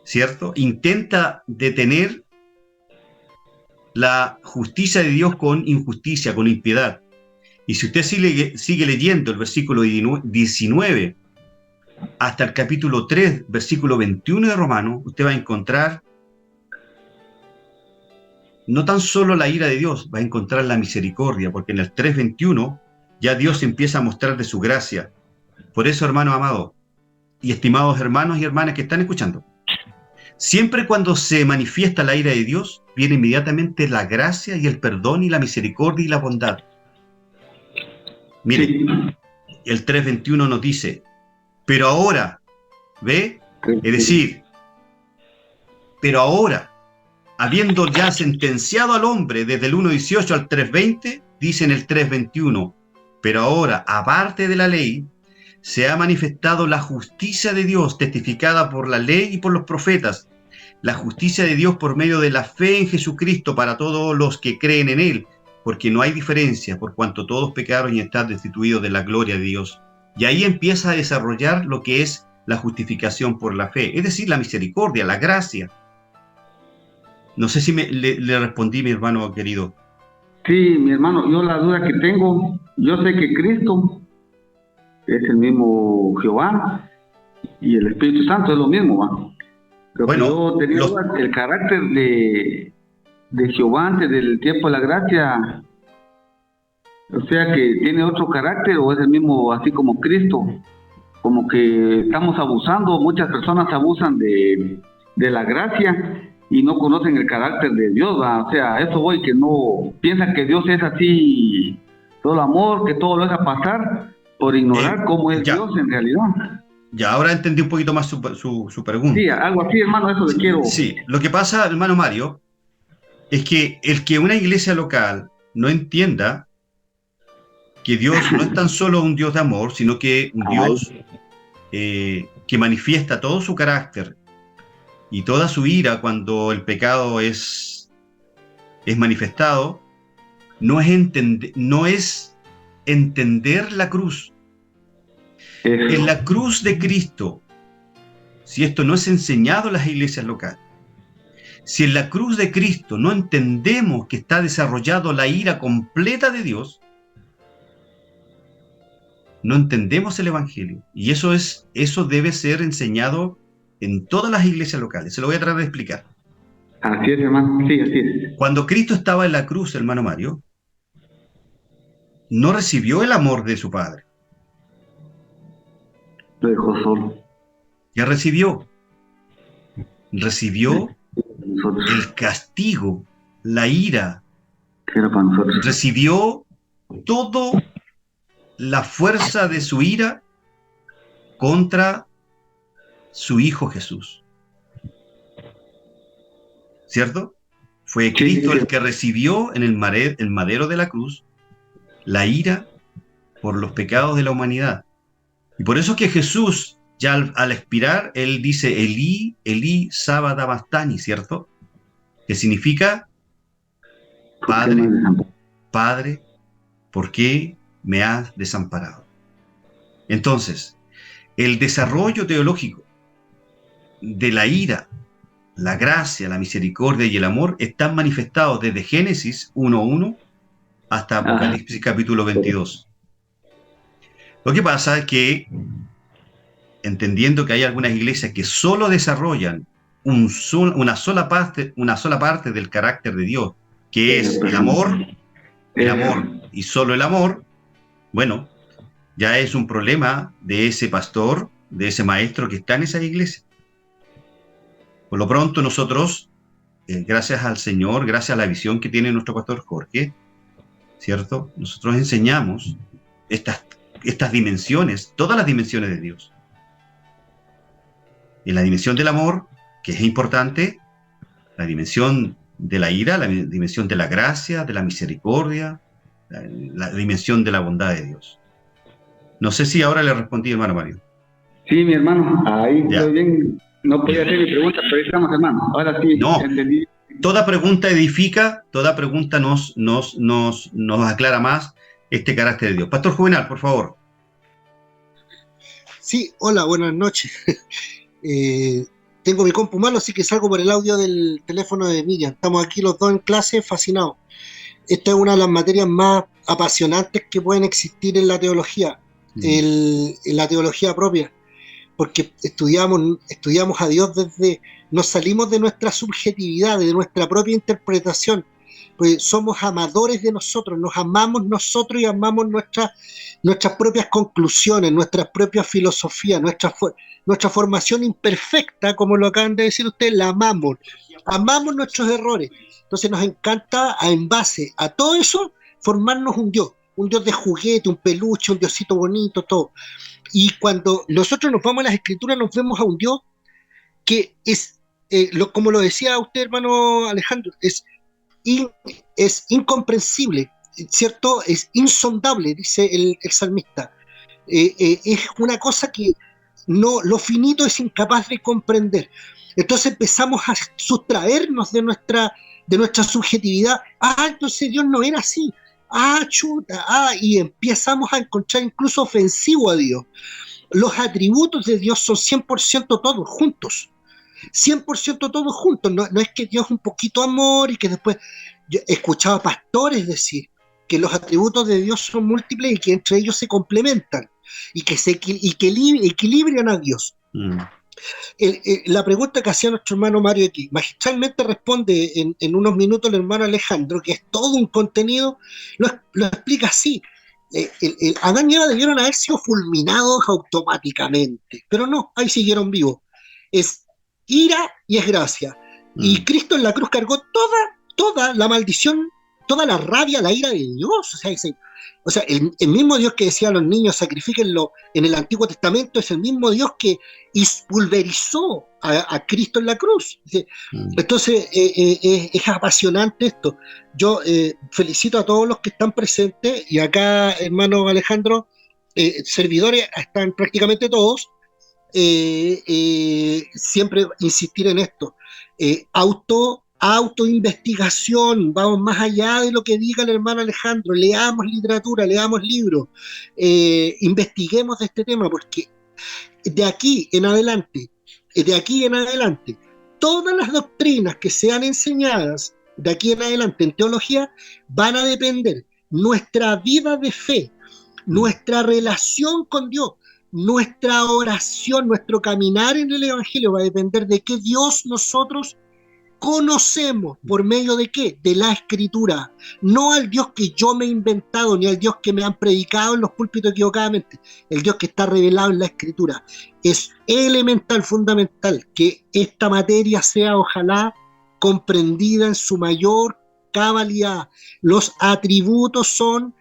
¿cierto? Intenta detener la justicia de Dios con injusticia, con impiedad. Y si usted sigue leyendo el versículo 19 hasta el capítulo 3, versículo 21 de Romanos, usted va a encontrar no tan solo la ira de Dios, va a encontrar la misericordia, porque en el 3.21 ya Dios empieza a mostrar de su gracia. Por eso, hermanos amados y estimados hermanos y hermanas que están escuchando, siempre cuando se manifiesta la ira de Dios, viene inmediatamente la gracia y el perdón y la misericordia y la bondad. Mire, el 3.21 nos dice, pero ahora, ¿ve? Es decir, pero ahora, habiendo ya sentenciado al hombre desde el 1.18 al 3.20, dice en el 3.21, pero ahora, aparte de la ley, se ha manifestado la justicia de Dios, testificada por la ley y por los profetas, la justicia de Dios por medio de la fe en Jesucristo para todos los que creen en Él, porque no hay diferencia, por cuanto todos pecaron y están destituidos de la gloria de Dios. Y ahí empieza a desarrollar lo que es la justificación por la fe, es decir, la misericordia, la gracia. No sé si le respondí, mi hermano querido. Sí, mi hermano, yo la duda que tengo, yo sé que Cristo es el mismo Jehová y el Espíritu Santo es lo mismo, ¿va? Pero bueno, yo tenía el carácter de Jehová antes del tiempo de la gracia, o sea que tiene otro carácter o es el mismo así como Cristo, como que estamos abusando, muchas personas abusan de la gracia y no conocen el carácter de Dios, ¿va? O sea, eso voy, que no piensan que Dios es así, todo el amor, que todo lo deja pasar por ignorar cómo es Dios en realidad. Ya, ahora entendí un poquito más su pregunta. Sí, algo así, hermano, eso le quiero. Sí, lo que pasa, hermano Mario, es que el que una iglesia local no entienda que Dios no es tan solo un Dios de amor, sino que un Dios que manifiesta todo su carácter y toda su ira cuando el pecado es manifestado, no es entender la cruz. En la cruz de Cristo, si esto no es enseñado en las iglesias locales, si en la cruz de Cristo no entendemos que está desarrollado la ira completa de Dios, no entendemos el Evangelio. Y eso debe ser enseñado en todas las iglesias locales. Se lo voy a tratar de explicar. Así es, hermano. Sí, así es. Cuando Cristo estaba en la cruz, hermano Mario, no recibió el amor de su Padre. Lo dejó solo. Ya recibió el castigo, la ira. Era para nosotros. Recibió toda la fuerza de su ira contra su Hijo Jesús. ¿Cierto? Fue Cristo el que recibió en el madero de la cruz la ira por los pecados de la humanidad. Y por eso es que Jesús, ya al expirar, él dice, Elí, Elí, sabachthani, ¿cierto? Que significa, Padre, Padre, ¿por qué me has desamparado? Entonces, el desarrollo teológico de la ira, la gracia, la misericordia y el amor están manifestados desde Génesis 1:1 hasta Apocalipsis capítulo 22. Lo que pasa es que, entendiendo que hay algunas iglesias que solo desarrollan una sola parte del carácter de Dios, que es el amor y solo el amor, bueno, ya es un problema de ese pastor, de ese maestro que está en esa iglesia. Por lo pronto nosotros, gracias al Señor, gracias a la visión que tiene nuestro pastor Jorge, ¿cierto? Nosotros enseñamos estas dimensiones, todas las dimensiones de Dios. En la dimensión del amor, que es importante, la dimensión de la ira, la dimensión de la gracia, de la misericordia, la dimensión de la bondad de Dios. No sé si ahora le respondí, hermano Mario. Sí, mi hermano, ahí estoy bien. No podía hacer mi pregunta, pero ahí estamos, hermano. Ahora sí, entendí. Toda pregunta edifica, toda pregunta nos aclara más este carácter de Dios. Pastor Juvenal, por favor. Sí, hola, buenas noches. Tengo mi compu malo, así que salgo por el audio del teléfono de Miriam. Estamos aquí los dos en clase, fascinados. Esta es una de las materias más apasionantes que pueden existir en la teología, en la teología propia, porque estudiamos a Dios nos salimos de nuestra subjetividad, de nuestra propia interpretación, pues somos amadores de nosotros, nos amamos nosotros y amamos nuestras propias conclusiones, nuestras propias filosofías, nuestra formación imperfecta, como lo acaban de decir ustedes, la amamos nuestros errores. Entonces nos encanta, en base a todo eso, formarnos un Dios de juguete, un peluche, un diosito bonito, todo. Y cuando nosotros nos vamos a las escrituras, nos vemos a un Dios que es, como lo decía usted, hermano Alejandro, es incomprensible, ¿cierto? Es insondable, dice el salmista. Es una cosa que lo finito es incapaz de comprender. Entonces empezamos a sustraernos de nuestra subjetividad. Entonces Dios no era así. Y empezamos a encontrar incluso ofensivo a Dios. Los atributos de Dios son 100% todos juntos. 100% todos juntos. No es que Dios es un poquito amor y que después... Yo he escuchado a pastores decir que los atributos de Dios son múltiples y que entre ellos se complementan y que equilibran a Dios. La pregunta que hacía nuestro hermano Mario aquí, magistralmente responde en unos minutos el hermano Alejandro, que es todo un contenido, lo explica así. Adán y Eva debieron haber sido fulminados automáticamente, pero no, ahí siguieron vivos. Es ira y es gracia. Y Cristo en la cruz cargó toda la maldición, toda la rabia, la ira de Dios. O sea, el mismo Dios que decía a los niños, sacrifíquenlo en el Antiguo Testamento, es el mismo Dios que pulverizó a Cristo en la cruz. Entonces, es apasionante esto. Yo felicito a todos los que están presentes, y acá, hermano Alejandro, servidores están prácticamente todos. Siempre insistir en esto. Autoinvestigación, vamos más allá de lo que diga el hermano Alejandro, leamos literatura, leamos libros, investiguemos de este tema, porque de aquí en adelante, todas las doctrinas que sean enseñadas de aquí en adelante en teología van a depender nuestra vida de fe, nuestra relación con Dios, nuestra oración, nuestro caminar en el Evangelio va a depender de qué Dios nosotros conocemos. ¿Por medio de qué? De la Escritura. No al Dios que yo me he inventado, ni al Dios que me han predicado en los púlpitos equivocadamente. El Dios que está revelado en la Escritura. Es elemental, fundamental, que esta materia sea, ojalá, comprendida en su mayor cabalidad. Los atributos son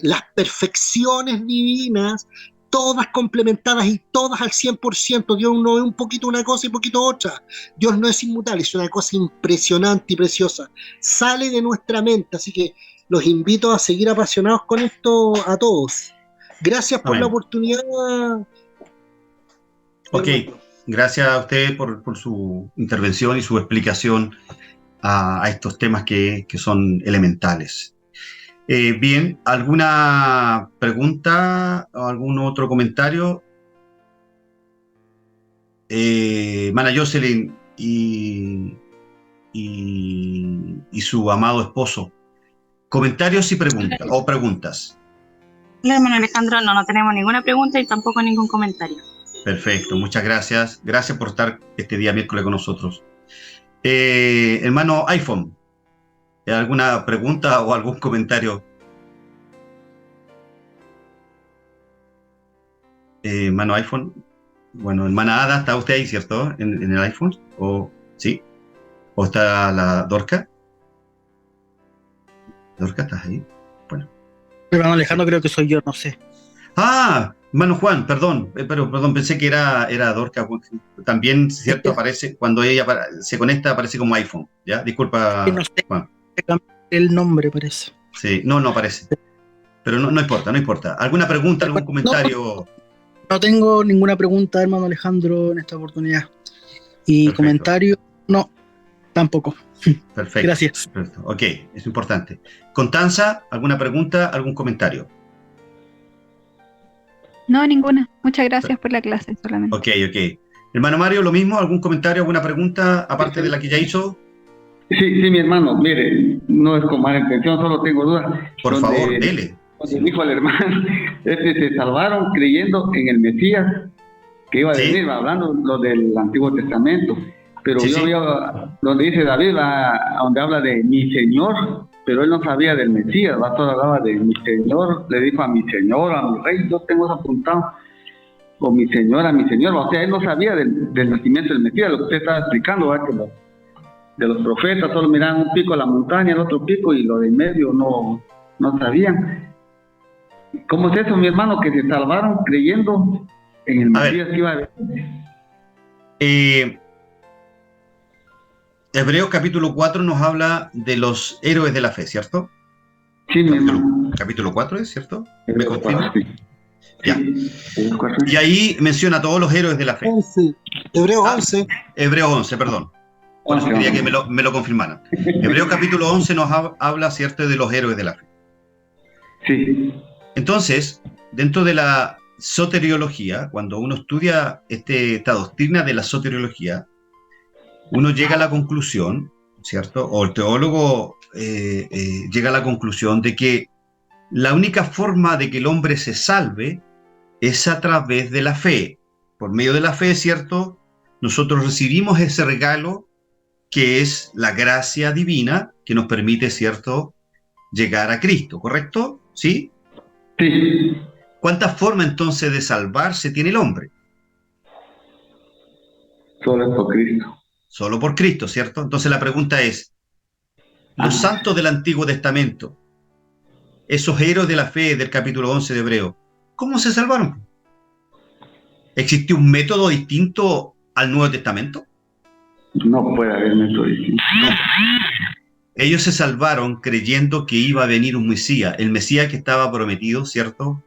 las perfecciones divinas, todas complementadas y todas al 100%. Dios no es un poquito una cosa y un poquito otra. Dios no es inmutable, es una cosa impresionante y preciosa. Sale de nuestra mente, así que los invito a seguir apasionados con esto a todos. Gracias por Amén. la oportunidad. Ok, hermano. gracias a usted por su intervención y su explicación a estos temas que son elementales. Bien, ¿alguna pregunta o algún otro comentario? Mana Jocelyn y su amado esposo. ¿Comentarios y preguntas o preguntas? No, hermano Alejandro, no tenemos ninguna pregunta y tampoco ningún comentario. Perfecto, muchas gracias. Gracias por estar este día miércoles con nosotros. Hermano iPhone, ¿alguna pregunta o algún comentario? Hermano iPhone. Bueno, hermana Ada, ¿está usted ahí, cierto? ¿En el iPhone? ¿O sí? ¿O está la Dorca? ¿Dorca, estás ahí? Bueno. Hermano Alejandro, creo que soy yo, no sé. Ah, hermano Juan, perdón, perdón, pensé que era Dorca. También, cierto, aparece, cuando ella se conecta, aparece como iPhone, ¿ya? Disculpa, No sé, Juan. el nombre parece. Sí, no aparece. Pero no importa, no importa. ¿Alguna pregunta, algún comentario? No tengo ninguna pregunta, hermano Alejandro, en esta oportunidad. Y Perfecto. comentario, no, tampoco. Perfecto. Gracias. Perfecto. Ok, es importante. Constanza, ¿alguna pregunta, algún comentario? No, ninguna. Muchas gracias por la clase solamente. Ok. Hermano Mario, lo mismo, ¿algún comentario, alguna pregunta, aparte de la que ya hizo? Sí, mi hermano, mire, no es con mala intención, solo tengo dudas. Por favor, dele. Donde dijo el hermano, se salvaron creyendo en el Mesías que iba a Sí. venir, hablando lo del Antiguo Testamento. Pero Sí, yo sí. había, donde dice David, donde habla de mi Señor, pero él no sabía del Mesías, solo hablaba de mi Señor, le dijo a mi Señor, a mi Rey, yo tengo eso apuntado, o mi Señor, o sea, él no sabía del nacimiento del Mesías, lo que usted estaba explicando, ¿verdad? Que de los profetas solo miraban un pico a la montaña, el otro pico, y lo de en medio no sabían. ¿Cómo es eso, mi hermano, que se salvaron creyendo en el Mesías que iba a venir? Hebreos capítulo 4 nos habla de los héroes de la fe, ¿cierto? Sí, mi hermano. Capítulo 4, ¿es cierto? ¿Me Hebreos confirma? 4, sí. Ya. Y ahí menciona a todos los héroes de la fe. 11. Hebreos 11. Hebreos 11, perdón. Por eso quería que me lo confirmaran. Hebreos capítulo 11 nos habla, ¿cierto?, de los héroes de la fe. Sí. Entonces, dentro de la soteriología, cuando uno estudia esta doctrina de la soteriología, uno llega a la conclusión, ¿cierto? O el teólogo llega a la conclusión de que la única forma de que el hombre se salve es a través de la fe. Por medio de la fe, ¿cierto? Nosotros recibimos ese regalo que es la gracia divina que nos permite, ¿cierto?, llegar a Cristo, ¿correcto? ¿Sí? Sí. ¿Cuántas formas entonces de salvarse tiene el hombre? Solo es por Cristo. Solo por Cristo, ¿cierto? Entonces la pregunta es, los santos del Antiguo Testamento, esos héroes de la fe del capítulo 11 de Hebreo, ¿cómo se salvaron? ¿Existió un método distinto al Nuevo Testamento? No puede haber método distinto. No. Ellos se salvaron creyendo que iba a venir un Mesías, el Mesías que estaba prometido, ¿cierto?,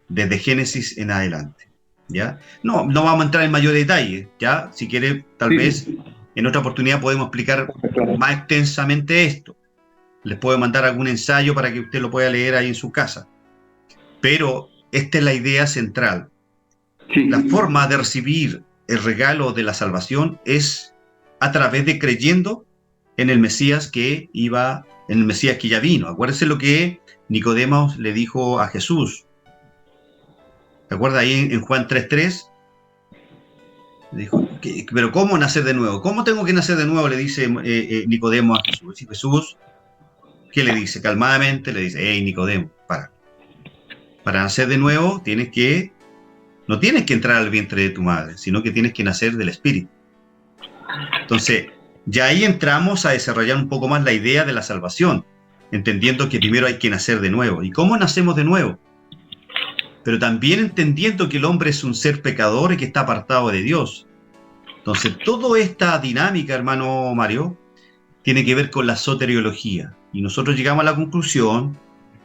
desde Génesis en adelante, ¿ya? No vamos a entrar en mayor detalle, ¿ya? Si quiere, tal vez en otra oportunidad podemos explicar más extensamente esto. Les puedo mandar algún ensayo para que usted lo pueda leer ahí en su casa. Pero esta es la idea central. Sí. La forma de recibir el regalo de la salvación es a través de creyendo en el Mesías que ya vino. Acuérdense lo que Nicodemo le dijo a Jesús. ¿Se acuerda ahí en Juan 3:3? Le dijo, pero ¿cómo nacer de nuevo? ¿Cómo tengo que nacer de nuevo? Le dice Nicodemo a Jesús. Y Jesús, ¿qué le dice? Calmadamente le dice, hey Nicodemo, para nacer de nuevo no tienes que entrar al vientre de tu madre, sino que tienes que nacer del Espíritu. Entonces, ya ahí entramos a desarrollar un poco más la idea de la salvación, entendiendo que primero hay que nacer de nuevo. ¿Y cómo nacemos de nuevo? Pero también entendiendo que el hombre es un ser pecador y que está apartado de Dios. Entonces, toda esta dinámica, hermano Mario, tiene que ver con la soteriología. Y nosotros llegamos a la conclusión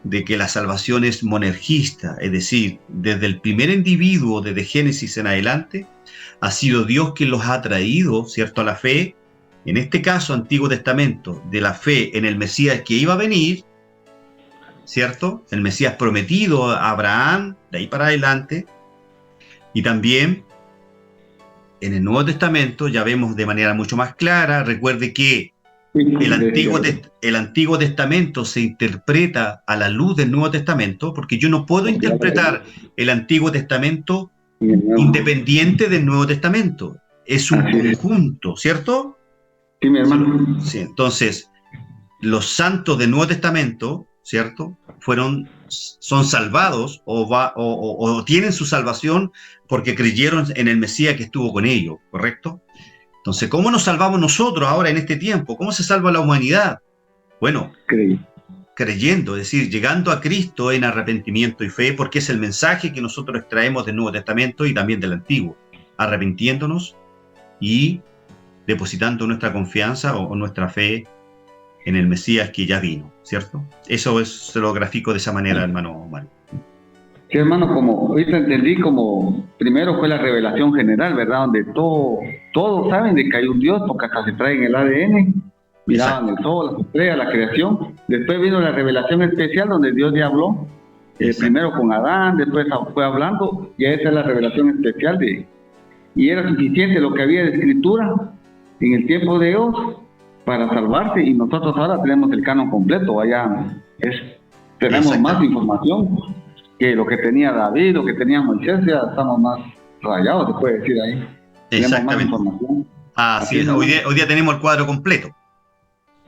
de que la salvación es monergista, es decir, desde el primer individuo, desde Génesis en adelante, ha sido Dios quien los ha traído, ¿cierto?, a la fe, en este caso Antiguo Testamento, de la fe en el Mesías que iba a venir, ¿cierto?, el Mesías prometido a Abraham, de ahí para adelante, y también en el Nuevo Testamento ya vemos de manera mucho más clara. Recuerde que el Antiguo Testamento se interpreta a la luz del Nuevo Testamento, porque yo no puedo interpretar el Antiguo Testamento independiente del Nuevo Testamento. Es un conjunto, ¿cierto? Sí, mi hermano. Sí, entonces, los santos del Nuevo Testamento, ¿cierto?, son salvados o tienen su salvación porque creyeron en el Mesías que estuvo con ellos, ¿correcto? Entonces, ¿cómo nos salvamos nosotros ahora en este tiempo? ¿Cómo se salva la humanidad? Bueno, creyendo, es decir, llegando a Cristo en arrepentimiento y fe, porque es el mensaje que nosotros extraemos del Nuevo Testamento y también del Antiguo, arrepintiéndonos y depositando nuestra confianza o nuestra fe en el Mesías que ya vino, ¿cierto? Eso se lo grafico de esa manera, hermano Mario. Sí, hermano, como ahorita entendí, como primero fue la revelación general, ¿verdad? Donde todos saben de que hay un Dios, porque hasta se traen el ADN, miraban el sol, las estrellas, la creación. Después vino la revelación especial, donde Dios ya habló, primero con Adán, después fue hablando, y esa es la revelación especial y era suficiente lo que había de escritura en el tiempo de Dios para salvarse, y nosotros ahora tenemos el canon completo, tenemos más información que lo que tenía David, lo que tenía Moisés. Ya estamos más rayados, se puede decir ahí. Tenemos más información. Así es, hoy día tenemos el cuadro completo.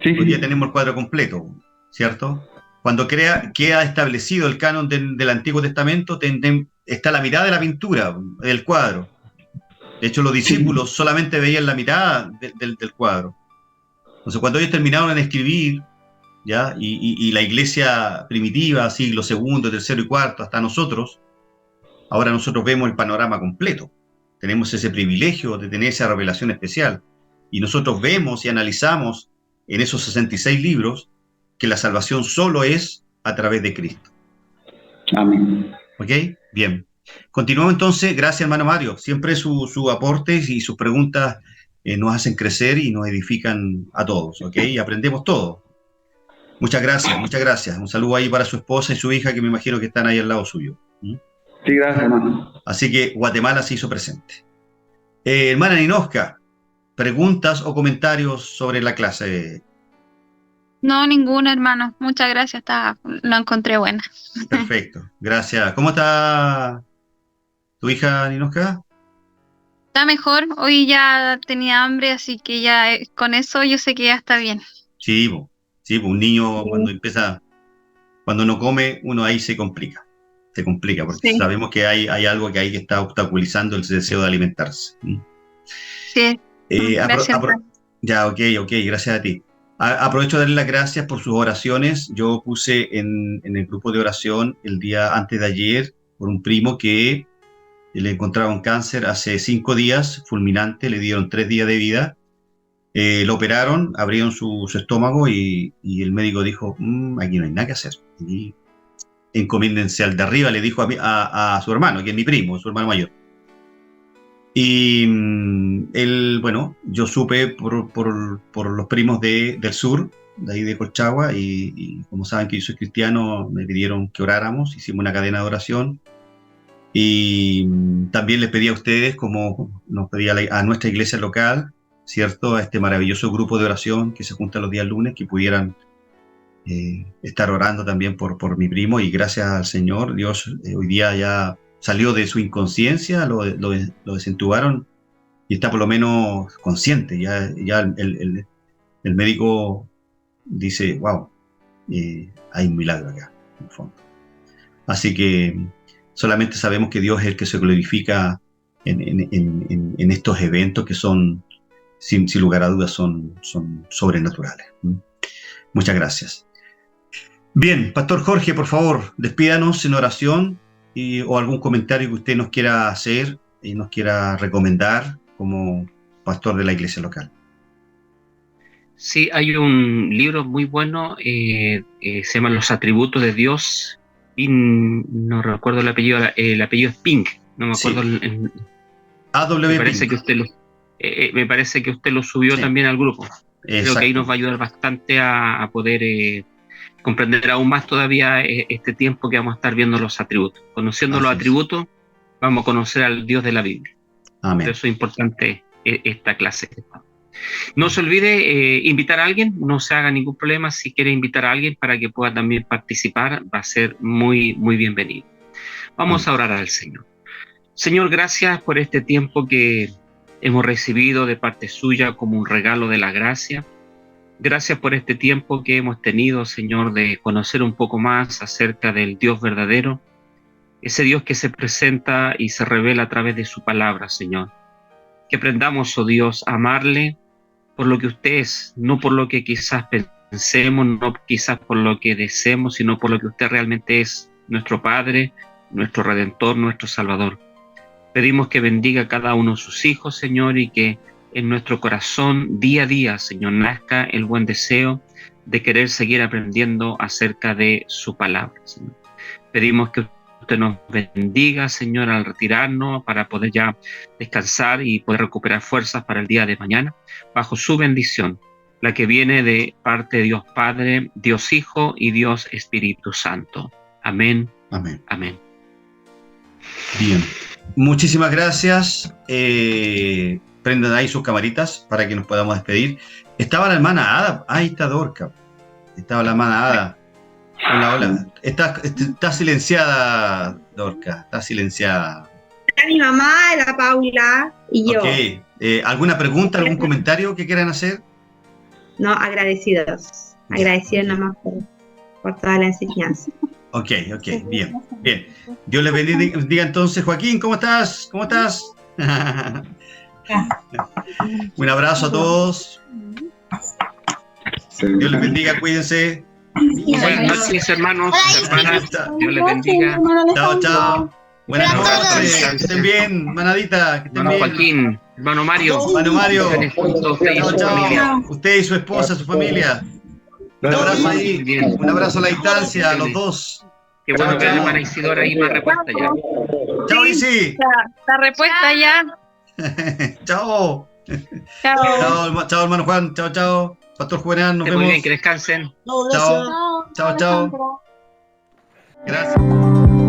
Sí, hoy día tenemos el cuadro completo, ¿cierto? Cuando queda establecido el canon del Antiguo Testamento, está la mitad de la pintura, del cuadro. De hecho, los discípulos solamente veían la mitad del cuadro. Entonces, cuando ellos terminaron de escribir, ¿ya? Y la iglesia primitiva, siglo segundo, tercero y cuarto, hasta nosotros, ahora nosotros vemos el panorama completo. Tenemos ese privilegio de tener esa revelación especial. Y nosotros vemos y analizamos en esos 66 libros que la salvación solo es a través de Cristo. Amén. ¿Ok? Bien. Continuamos entonces. Gracias, hermano Mario. Siempre su aporte y sus preguntas nos hacen crecer y nos edifican a todos, ¿ok? Y aprendemos todo. Muchas gracias, muchas gracias. Un saludo ahí para su esposa y su hija, que me imagino que están ahí al lado suyo. Sí, gracias, hermano. Así que Guatemala se hizo presente. Hermana Ninosca, ¿preguntas o comentarios sobre la clase? No, ninguna, hermano. Muchas gracias. Lo encontré buena. Perfecto, gracias. ¿Cómo está tu hija, Ninosca? Está mejor. Hoy ya tenía hambre, así que ya con eso yo sé que ya está bien. Sí, un niño cuando no come, uno ahí se complica, porque sabemos que hay algo que ahí que está obstaculizando el deseo de alimentarse. Sí, gracias. Ya, ok, gracias a ti. Aprovecho de darle las gracias por sus oraciones. Yo puse en el grupo de oración el día antes de ayer por un primo que le encontraron cáncer hace 5 días, fulminante, le dieron 3 días de vida. Lo operaron, abrieron su estómago y el médico dijo, aquí no hay nada que hacer. Y encomiéndense al de arriba, le dijo a su hermano, que es mi primo, su hermano mayor. Y él, bueno, yo supe por los primos del sur, de ahí de Colchagua, y como saben que yo soy cristiano, me pidieron que oráramos, hicimos una cadena de oración. Y también les pedí a ustedes, como nos pedía a nuestra iglesia local, ¿cierto?, a este maravilloso grupo de oración que se junta los días lunes, que pudieran estar orando también por mi primo. Y gracias al Señor, Dios hoy día ya salió de su inconsciencia, lo desentubaron y está por lo menos consciente. Ya el médico dice, wow, hay un milagro acá, en el fondo. Así que solamente sabemos que Dios es el que se glorifica en estos eventos que son, sin lugar a dudas, son sobrenaturales. Muchas gracias. Bien, Pastor Jorge, por favor, despídanos en oración o algún comentario que usted nos quiera hacer y nos quiera recomendar como pastor de la iglesia local. Sí, hay un libro muy bueno, se llama Los atributos de Dios. No recuerdo el apellido es Pink, no me acuerdo Sí. me A.W. parece que Pink. me parece que usted lo subió Sí. también al grupo. Creo que ahí nos Exacto. va a ayudar bastante a poder comprender aún más todavía este tiempo que vamos a estar viendo los atributos. Conociendo los Así es. atributos, vamos a conocer al Dios de la Biblia. Por Amén. eso es importante esta clase. No se olvide invitar a alguien, no se haga ningún problema si quiere invitar a alguien para que pueda también participar, va a ser muy, muy bienvenido. Vamos a orar al Señor. Señor, gracias por este tiempo que hemos recibido de parte suya como un regalo de la gracia. Gracias por este tiempo que hemos tenido, Señor, de conocer un poco más acerca del Dios verdadero, ese Dios que se presenta y se revela a través de su palabra, Señor. Que aprendamos, oh Dios, a amarle por lo que usted es, no por lo que quizás pensemos, no quizás por lo que deseemos, sino por lo que usted realmente es, nuestro Padre, nuestro Redentor, nuestro Salvador. Pedimos que bendiga a cada uno de sus hijos, Señor, y que en nuestro corazón día a día, Señor, nazca el buen deseo de querer seguir aprendiendo acerca de su palabra, Señor. Pedimos que usted nos bendiga, Señor, al retirarnos para poder ya descansar y poder recuperar fuerzas para el día de mañana, bajo su bendición, la que viene de parte de Dios Padre, Dios Hijo y Dios Espíritu Santo. Amén. Amén. Amén. Bien. Muchísimas gracias. Prendan ahí sus camaritas para que nos podamos despedir. Estaba la hermana Ada. Ahí está Dorca. Estaba la hermana Ada. Hola, hola. Está silenciada, Dorca. Está silenciada. Está mi mamá, la Paula y yo. Ok. ¿Alguna pregunta, algún comentario que quieran hacer? No, agradecidos. Agradecidos nomás por toda la enseñanza. Ok, bien, bien. Dios les bendiga entonces. Joaquín, ¿cómo estás? ¿Cómo estás? Un abrazo a todos. Dios les bendiga, cuídense. Buenas noches, hermanos, hermanas. Dios les bendiga. Chao, chao. Buenas noches. Que estén bien, manadita. Que estén Hermano bien. Joaquín, hermano Mario. Hermano Mario. Usted y Chao, su chao. familia. Usted y su esposa, su familia. Un abrazo ahí. Un abrazo a la distancia, a los dos. Qué bueno que la hermana Isidora ahí más repuesta ya. Chao, Isi. La respuesta ya. Chao. Chao. Chao, hermano Juan. Chao, chao. Pastor Juvenal, nos Esté muy vemos. bien, que descansen. No, gracias. Chao. Chao, chao. Gracias.